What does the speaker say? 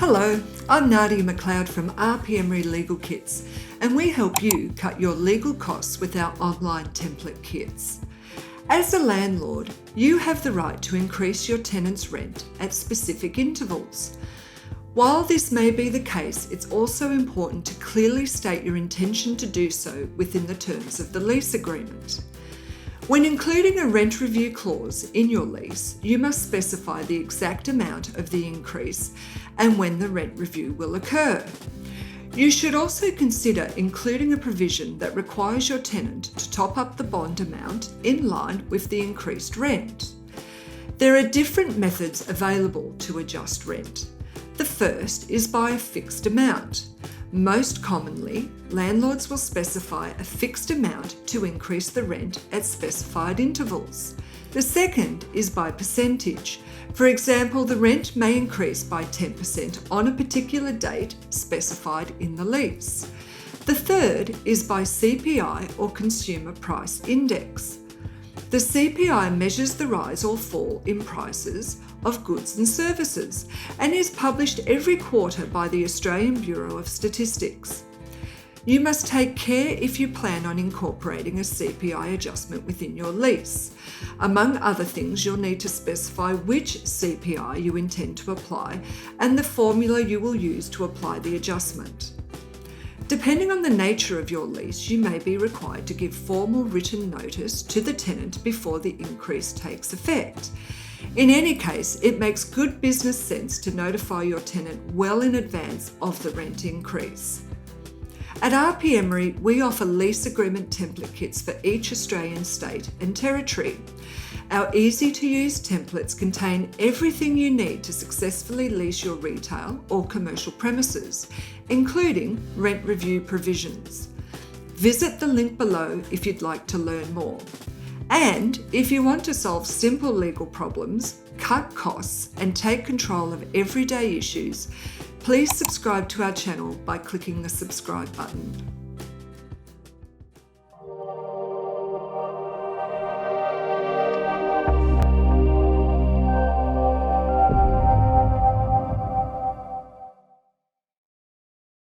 Hello, I'm Nadia MacLeod from RP Emery Legal Kits, and we help you cut your legal costs with our online template kits. As a landlord, you have the right to increase your tenant's rent at specific intervals. While this may be the case, it's also important to clearly state your intention to do so within the terms of the lease agreement. When including a rent review clause in your lease, you must specify the exact amount of the increase and when the rent review will occur. You should also consider including a provision that requires your tenant to top up the bond amount in line with the increased rent. There are different methods available to adjust rent. The first is by a fixed amount. Most commonly, landlords will specify a fixed amount to increase the rent at specified intervals. The second is by percentage. For example, the rent may increase by 10% on a particular date specified in the lease. The third is by CPI or Consumer Price Index. The CPI measures the rise or fall in prices of goods and services and is published every quarter by the Australian Bureau of Statistics. You must take care if you plan on incorporating a CPI adjustment within your lease. Among other things, you'll need to specify which CPI you intend to apply and the formula you will use to apply the adjustment. Depending on the nature of your lease, you may be required to give formal written notice to the tenant before the increase takes effect. In any case, it makes good business sense to notify your tenant well in advance of the rent increase. At RP Emery, we offer lease agreement template kits for each Australian state and territory. Our easy-to-use templates contain everything you need to successfully lease your retail or commercial premises, including rent review provisions. Visit the link below if you'd like to learn more. And if you want to solve simple legal problems, cut costs, and take control of everyday issues, please subscribe to our channel by clicking the subscribe button.